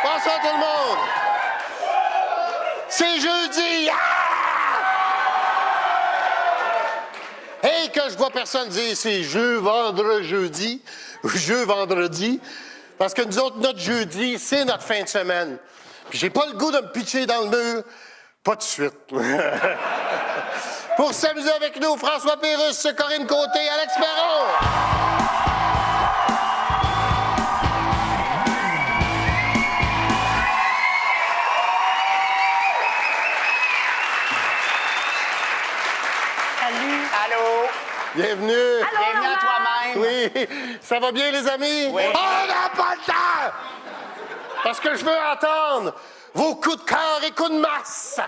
Bonsoir tout le monde! C'est jeudi! Hey, quand je vois personne dire c'est jeudi, parce que nous autres, notre jeudi, c'est notre fin de semaine. Puis j'ai pas le goût de me pitcher dans le mur, pas de suite. Pour s'amuser avec nous, François Pérusse, Corinne Côté, Alex Perron. Salut. Allô? Bienvenue. Allô, Bienvenue à toi-même. Oui, ça va bien les amis? Oui. On n'a pas le temps! Parce que je veux entendre vos coups de cœur et coups de masse.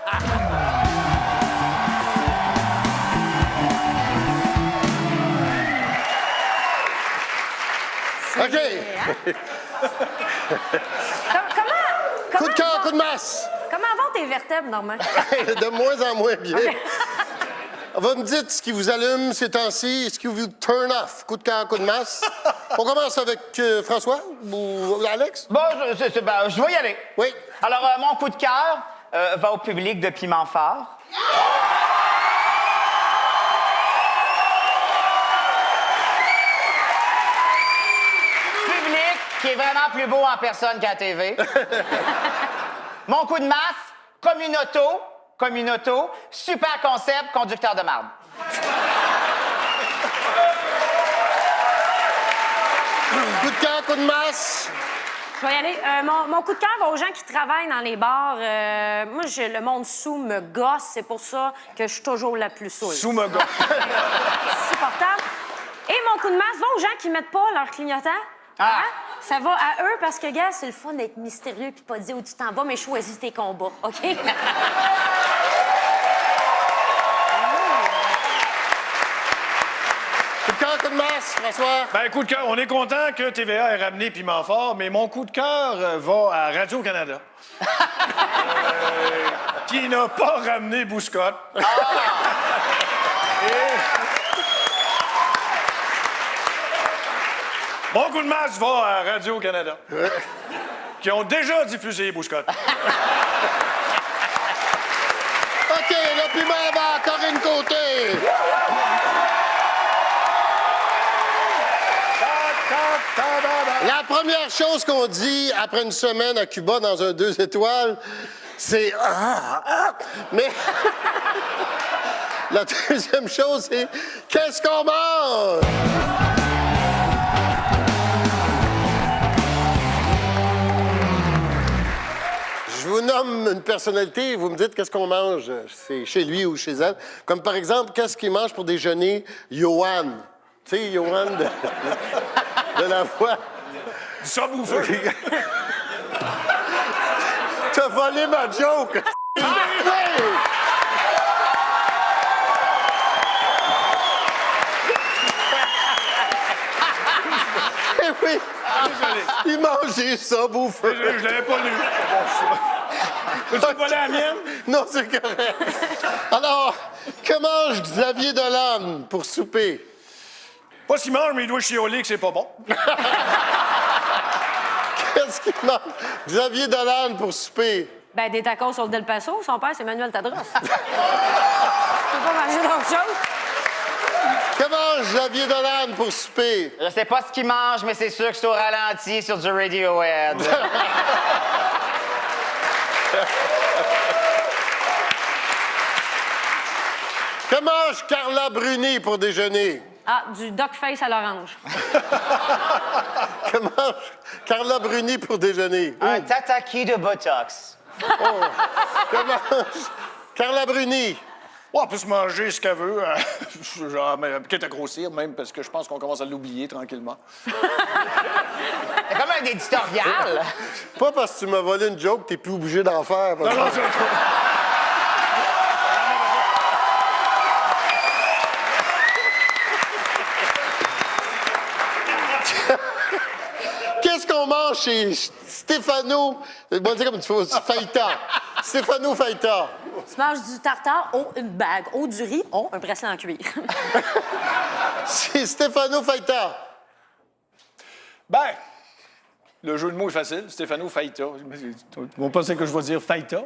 OK. Comment Coup de cœur, coup de masse. Comment vont tes vertèbres, Normand? De moins en moins bien. Vous me dites ce qui vous allume ces temps-ci, ce qui vous turn off. Coup de cœur, coup de masse. On commence avec François ou Alex? Bon, je vais y aller. Oui. Alors, mon coup de cœur va au public de Piment Fort. Public qui est vraiment plus beau en personne qu'à la TV. Mon coup de masse, Communauto, super concept, conducteur de marde. Coup de cœur, coup de masse. Je vais y aller. Mon coup de cœur va aux gens qui travaillent dans les bars. Moi, le monde sous me gosse. C'est pour ça que je suis toujours la plus saoule. Sous me gosse. Supportable. Et mon coup de masse va aux gens qui mettent pas leur clignotant. Ah. Hein? Ça va à eux parce que, gars, c'est le fun d'être mystérieux puis pas dire où tu t'en vas, mais choisis tes combats, OK? Coup de cœur, coup de masse, François. Ben, coup de cœur, on est content que TVA ait ramené Piment Fort, mais mon coup de cœur va à Radio-Canada. Qui n'a pas ramené Bouscotte. Mon coup de masse va à Radio-Canada. Qui ont déjà diffusé Bouscotte. OK, le piment va à Corinne Côté. La première chose qu'on dit après une semaine à Cuba dans un 2 étoiles, c'est Mais la deuxième chose, c'est qu'est-ce qu'on mange? Je vous nomme une personnalité, vous me dites qu'est-ce qu'on mange, c'est chez lui ou chez elle. Comme par exemple, qu'est-ce qu'il mange pour déjeuner, Johan? Tu sais, Johan de la voix. Du subwoofer. T'as volé ma joke! Oui! Eh oui! Désolé. Il mangeait ça, bouffeur. Je l'avais pas lu. Peux-tu voler la mienne? Non, c'est correct. Alors, que mange Xavier Dolan pour souper? Pas ce qu'il mange, mais il doit chialer que c'est pas bon. Qu'est-ce qu'il mange Xavier Dolan pour souper? Ben, des tacos sur le Del Paso. Son père, c'est Manuel Tadros. Tu peux pas manger d'autre chose? Que mange Xavier Dolan pour souper? Je sais pas ce qu'il mange, mais c'est sûr que c'est au ralenti sur du Radiohead. Que mange Carla Bruni pour déjeuner? Ah, du duck face à l'orange. Que mange Carla Bruni pour déjeuner? Un tataki de Botox. Que mange Carla Bruni? Ouais, elle peut se manger ce qu'elle veut. Genre, quitte à grossir, même, parce que je pense qu'on commence à l'oublier tranquillement. C'est comme un éditorial. Pas parce que tu m'as volé une joke, t'es plus obligé d'en faire. Non, non, c'est... Qu'est-ce qu'on mange chez Stéphano? Bon, dire comme tu fais, Faïta. Stéphano Faïta. Tu manges du tartare, une bague, du riz, un bracelet en cuir. C'est Stéphano Faïta. Ben, Le jeu de mots est facile. Stéphano Faita. Ils vont penser que je vais dire Faita.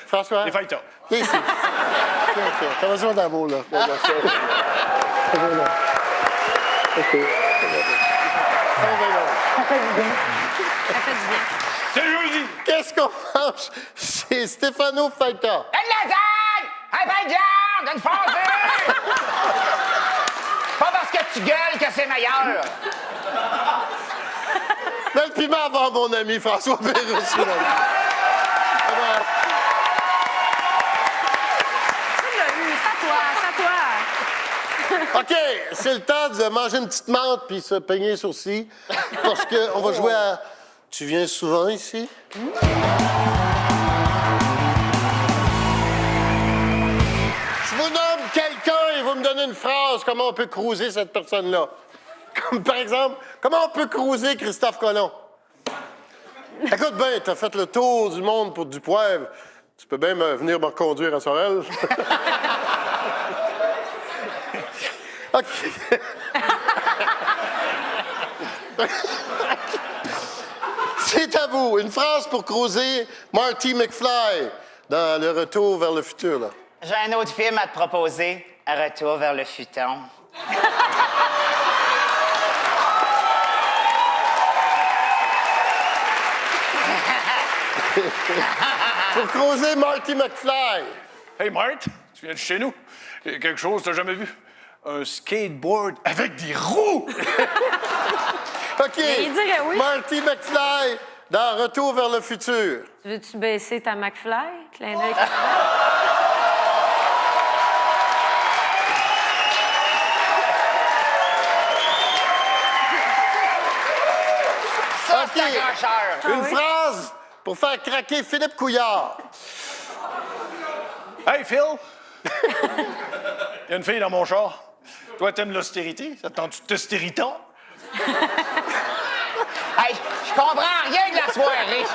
François? Les Faita. Viens ici. OK. T'as besoin d'amour, là. OK. Ça fait du bien. C'est jeudi. Qu'est-ce qu'on mange chez Stéphano Faita? Une lasagne! Un pain de viande! Une fondue! Pas parce que tu gueules que c'est meilleur. Mets le piment avant mon ami François Pérusse. Tu l'as eu, c'est à toi. OK, c'est le temps de manger une petite menthe puis se peigner les sourcils. Parce qu'on va jouer à... Tu viens souvent ici? Je vous nomme quelqu'un et vous me donnez une phrase, comment on peut cruiser cette personne-là. Comme par exemple, comment on peut cruiser Christophe Colomb? Écoute bien, t'as fait le tour du monde pour du poivre. Tu peux bien venir me reconduire à Sorel. OK. C'est à vous. Une phrase pour cruiser Marty McFly dans Le Retour vers le futur, là. J'ai un autre film à te proposer, Un retour vers le futon. Pour cruiser Marty McFly. Hey, Marthe, tu viens de chez nous. Il y a quelque chose que t'as jamais vu. Un skateboard avec des roues! OK. Il dirait oui. Marty McFly dans Retour vers le futur. Veux-tu baisser ta McFly? Clin d'œil. Ça, OK. c'est un accrocheur. Une phrase pour faire craquer Philippe Couillard. Hey, Phil! Il y a une fille dans mon char. Toi, t'aimes l'austérité? Ça te tente de t'austériton? Hey, je comprends rien de la soirée.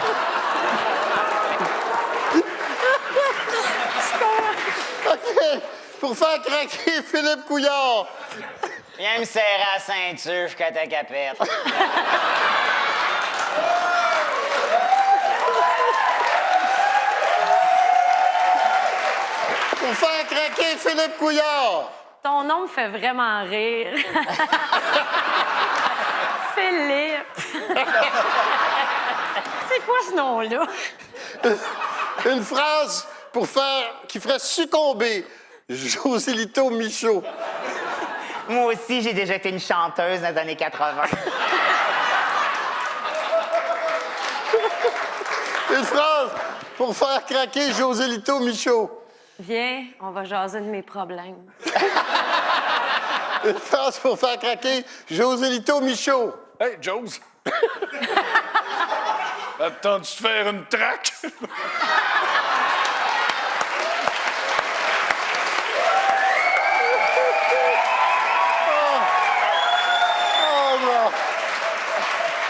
OK. Pour faire craquer Philippe Couillard. Viens me serrer la ceinture jusqu'à ta capette. Pour faire craquer Philippe Couillard. Ton nom me fait vraiment rire. Philippe. C'est quoi ce nom-là? Une phrase pour faire... qui ferait succomber Joselito Michaud. Moi aussi, j'ai déjà été une chanteuse dans les années 80. Une phrase pour faire craquer Joselito Michaud. Viens, on va jaser de mes problèmes. Une phrase pour faire craquer Joselito Michaud. Hey, Jose! Attends-tu de faire une traque? Oh non!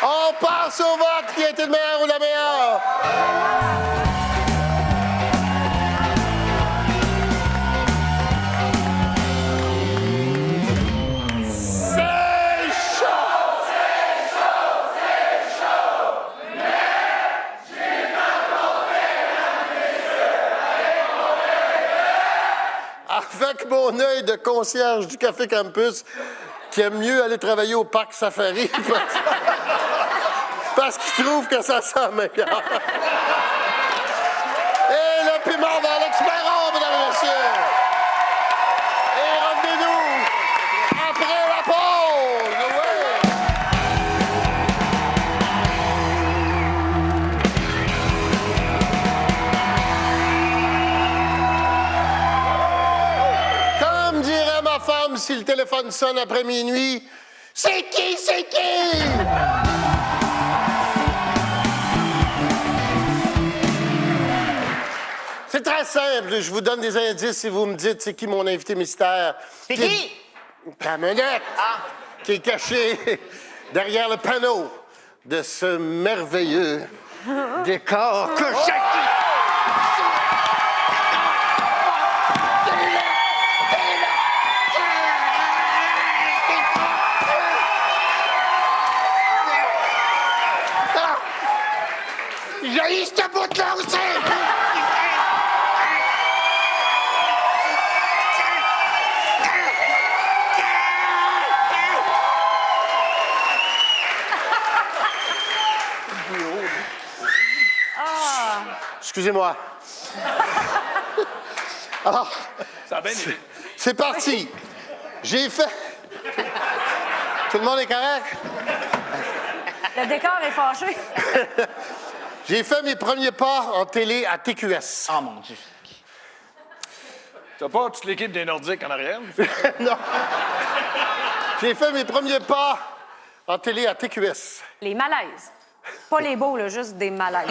On passe au vote qui a été le meilleur ou la meilleure! C'est chaud! Avec mon œil de concierge du Café Campus, qui aime mieux aller travailler au parc Safari parce qu'il trouve que ça sent meilleur. Et le piment dans l'expert, mesdames et messieurs. Et revenez-nous après la pause. Ouais. Comme dirait ma femme, si le téléphone sonne après minuit, c'est qui, c'est qui? C'est très simple. Je vous donne des indices et vous me dites c'est qui mon invité mystère. C'est qui? Ta manette. Ah. Qui est caché derrière le panneau de ce merveilleux décor que J'ai ce bout-là aussi! Excusez-moi. Alors, Ça a bien été. c'est parti. J'ai fait... Tout le monde est correct? Le décor est fâché. J'ai fait mes premiers pas en télé à TQS. Oh mon Dieu. T'as pas toute l'équipe des Nordiques en arrière? Non. J'ai fait mes premiers pas en télé à TQS. Les malaises. Pas les beaux, là, juste des malaises.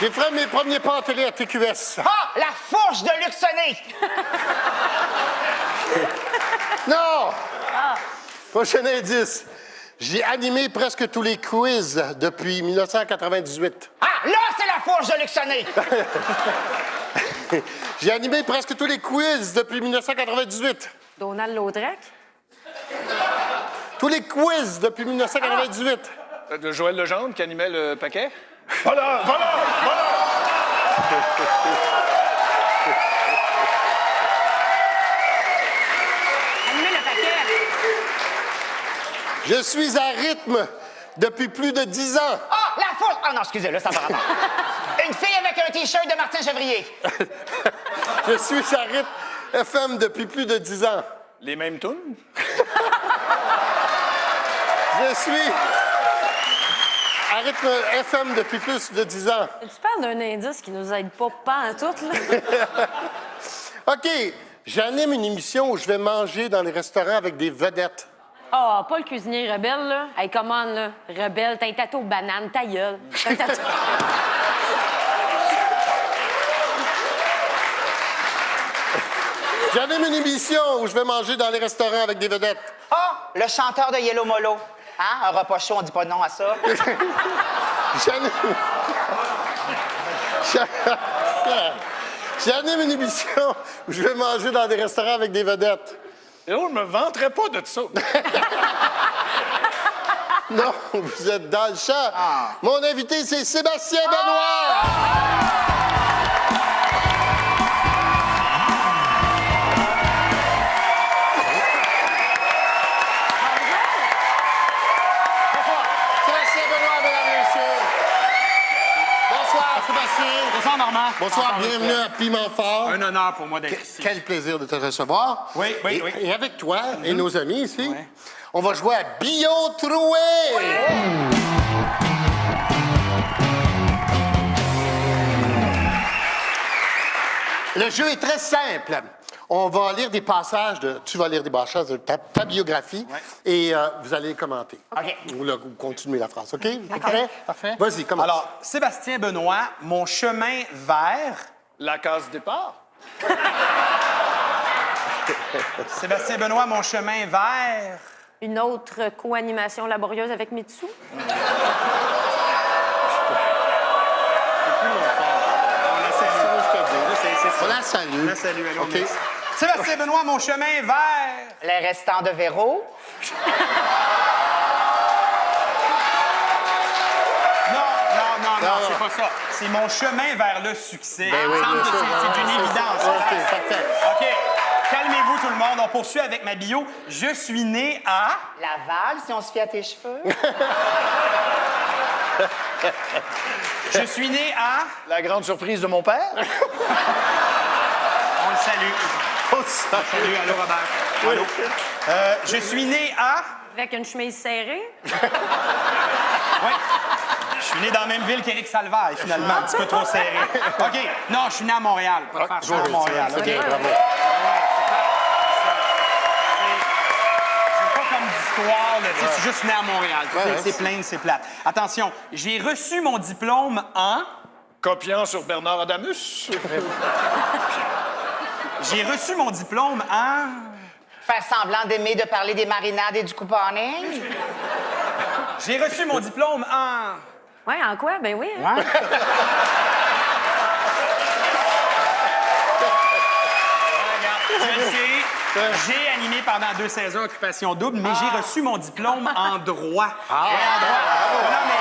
J'ai fait mes premiers pas en télé à TQS. Ah, la fourche de Luxonné! Non! Prochain indice. J'ai animé presque tous les quiz depuis 1998. Ah, là, c'est la fourche de Luxonné! J'ai animé presque tous les quiz depuis 1998. Donald Laudrec. Tous les quiz depuis 1998. De Joël Legendre qui animait le paquet? Voilà, voilà, voilà! Animé le paquet. Je suis à rythme depuis plus de 10 ans. Ah, la fourche! Ah non, excusez, là, ça va rapport. Une fille avec un T-shirt de Martin Chevrier. Je suis à rythme FM depuis plus de 10 ans. Les mêmes tunes? Je suis à rythme FM depuis plus de 10 ans. Tu parles d'un indice qui nous aide pas en tout, là. OK, j'anime une émission où je vais manger dans les restaurants avec des vedettes. Ah, pas le cuisinier rebelle, là. Hey, commande, là. Rebelle, t'as un tatou banane, ta gueule. T'as un tatou... J'anime une émission où je vais manger dans les restaurants avec des vedettes. Ah, le chanteur de Yellow Molo. Hein? Un repas chaud, on dit pas non à ça. J'anime... J'anime une émission où je vais manger dans des restaurants avec des vedettes. Et oh, je me vanterais pas de ça. Non, vous êtes dans le champ. Mon invité, c'est Sébastien Benoît. Sébastien Benoît, mesdames et messieurs. Bonsoir, Sébastien. Bonsoir, Normand. Bonsoir, bienvenue à Piment Fort. Un honneur pour moi d'être ici. Quel plaisir de te recevoir. Oui, oui, oui. Et avec toi et nos amis ici, Ouais. on va jouer à Bio Troué. Le jeu est très simple. On va lire des passages de... Tu vas lire des passages de ta biographie et vous allez commenter. OK. Ou continuer la phrase, OK? Vous êtes prêts? Parfait. Vas-y, commence. Alors, Sébastien Benoît, mon chemin vers... La case départ? Sébastien Benoît, mon chemin vers... Une autre co-animation laborieuse avec Mitsu. On la salue. La salue, allô, OK. merci. Sébastien Benoît, mon chemin vers... Les restants de Véro. Non, Non. c'est pas ça. C'est mon chemin vers le succès. Ben oui, Il me semble bien que sûr. c'est une évidence. OK, parfait. OK. Calmez-vous, tout le monde. On poursuit avec ma bio. Je suis né à... Laval, si on se fie à tes cheveux. Je suis né à... La grande surprise de mon père? On le salue. Salut, allô, Robert. Allô. Je suis né à... Avec une chemise serrée. Oui. Je suis né dans la même ville qu'Éric Salvaille, finalement, un petit peu trop serré. OK. Non, je suis né à Montréal. Pour faire choix à Montréal. C'est OK. bien, bravo. J'ai pas comme d'histoire, là. Tu sais, je suis juste né à Montréal. Tu sais, c'est plein, c'est plate. Attention, j'ai reçu mon diplôme en... Copiant sur Bernard Adamus? J'ai reçu mon diplôme en... Faire semblant d'aimer de parler des marinades et du couponing. J'ai reçu mon diplôme en... Ouais, en quoi? Ben oui. Hein? Je le sais. J'ai animé pendant 2 saisons Occupation Double, mais j'ai reçu mon diplôme en droit. Ouais, en droit. Non, mais...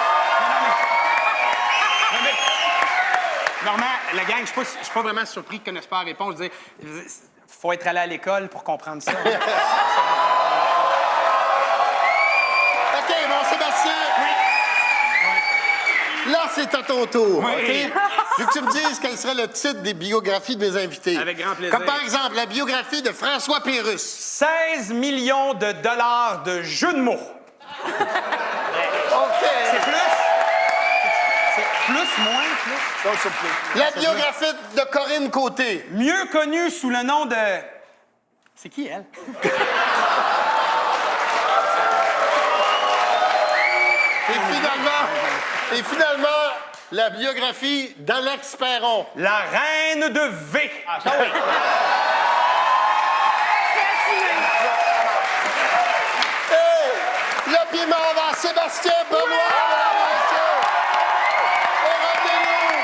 Normand, la gang, je suis pas vraiment surpris qu'ils ne connaissent pas la réponse. Je veux dire, faut être allé à l'école pour comprendre ça. OK, bon, Sébastien. Là, c'est à ton tour, Oui. OK? Je veux que tu me dises quel serait le titre des biographies de mes invités. Avec grand plaisir. Comme par exemple, la biographie de François Pérusse. 16 millions de dollars de jeux de mots. OK. C'est plus? C'est plus, moins, plus? Ça, c'est plus. La biographie de Corinne Côté. Mieux connue sous le nom de... C'est qui, elle? Et finalement, la biographie d'Alex Perron. La reine de V. Ah, ça oui. Hey, le piment va Sébastien Benoît, mesdames et messieurs. Et revenez-nous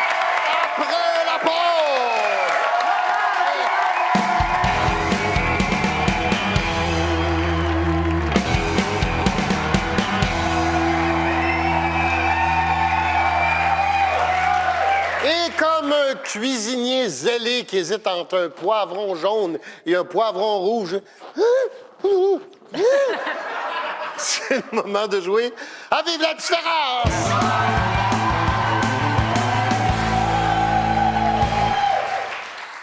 après la pause. Et comme un cuisinier zélé qui hésite entre un poivron jaune et un poivron rouge, c'est le moment de jouer à Vive la différence!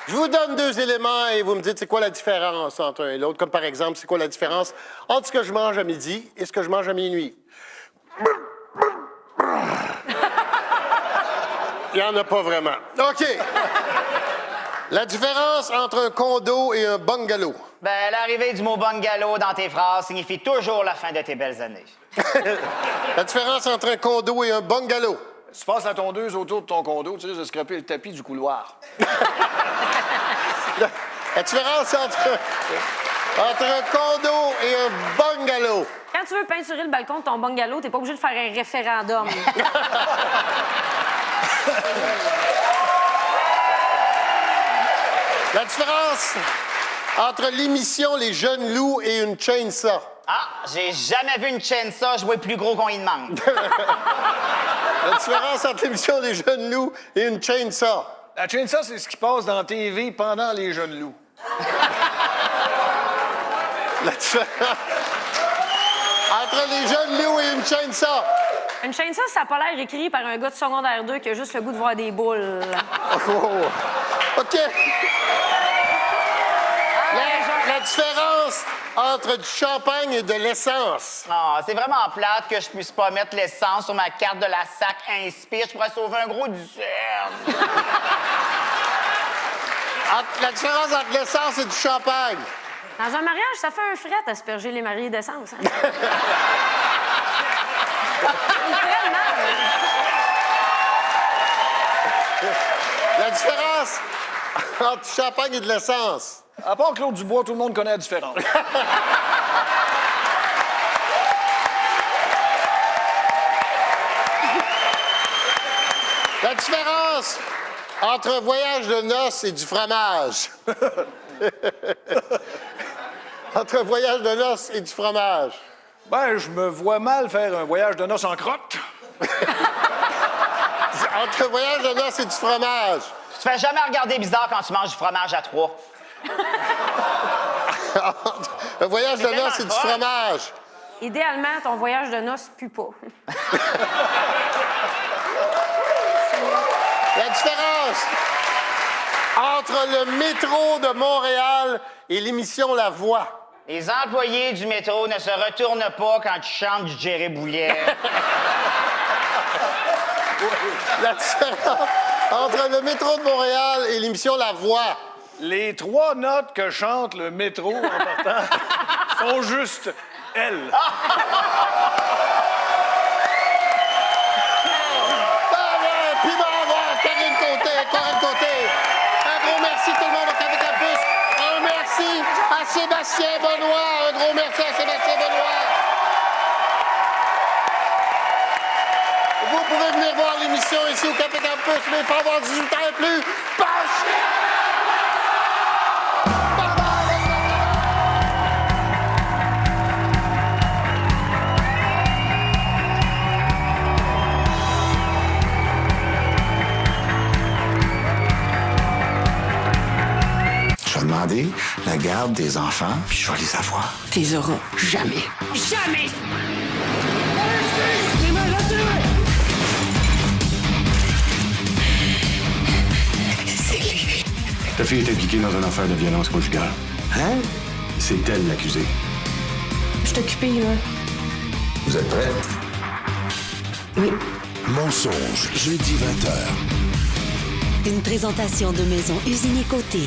Je vous donne 2 éléments et vous me dites c'est quoi la différence entre un et l'autre. Comme par exemple, c'est quoi la différence entre ce que je mange à midi et ce que je mange à minuit. Il n'y en a pas vraiment. OK. La différence entre un condo et un bungalow. Ben, l'arrivée du mot bungalow dans tes phrases signifie toujours la fin de tes belles années. La différence entre un condo et un bungalow. Si tu passes la tondeuse autour de ton condo, tu risques de scraper le tapis du couloir. La différence entre un condo et un bungalow. Quand tu veux peinturer le balcon de ton bungalow, t'es pas obligé de faire un référendum. La différence entre l'émission Les Jeunes Loups et une chainsaw. Ah, j'ai jamais vu une chainsaw jouer plus gros qu'on y demande. La différence entre l'émission Les Jeunes Loups et une chainsaw. La chainsaw, c'est ce qui passe dans la TV pendant les jeunes loups. La différence entre les Jeunes Loups et une chainsaw. Une chainsaw, ça n'a pas l'air écrit par un gars de secondaire 2 qui a juste le goût de voir des boules. Oh. OK. La différence entre du champagne et de l'essence. Ah, c'est vraiment plate que je puisse pas mettre l'essence sur ma carte de la SAC Inspire. Je pourrais sauver un gros ducerne. La différence entre l'essence et du champagne. Dans un mariage, ça fait un fret asperger les mariés d'essence. Hein? La différence entre du champagne et de l'essence. À part Claude Dubois, tout le monde connaît la différence. La différence entre un voyage de noces et du fromage. Entre un voyage de noces et du fromage. Ben, je me vois mal faire un voyage de noces en crotte. Entre un voyage de noces et du fromage. Tu te fais jamais regarder bizarre quand tu manges du fromage à 3. Un voyage de C'est noces et du tellement le fun. fromage. Idéalement, ton voyage de noces pue pas. La différence entre le métro de Montréal et l'émission La Voix. Les employés du métro ne se retournent pas quand tu chantes du Jerry Boulet. La différence entre le métro de Montréal et l'émission La Voix. Les 3 notes que chante le métro en partant sont juste elles. Corinne Côté. Un gros merci tout le monde au Café Campus. Un merci à Sébastien Benoît. Un gros merci à Sébastien Benoît. Vous pouvez venir voir l'émission ici au Café Campus, mais il faut avoir 18 ans et plus. Pas chier! Bye bye! la garde des enfants, puis je vais les avoir. T'es auras jamais. Jamais! C'est lui. Ta fille est impliquée dans une affaire de violence conjugale. Hein? C'est elle l'accusée. Je suis occupée, là. Vous êtes prêts? Oui. Mensonge, jeudi 20h. Une présentation de Maison Usine et Côté.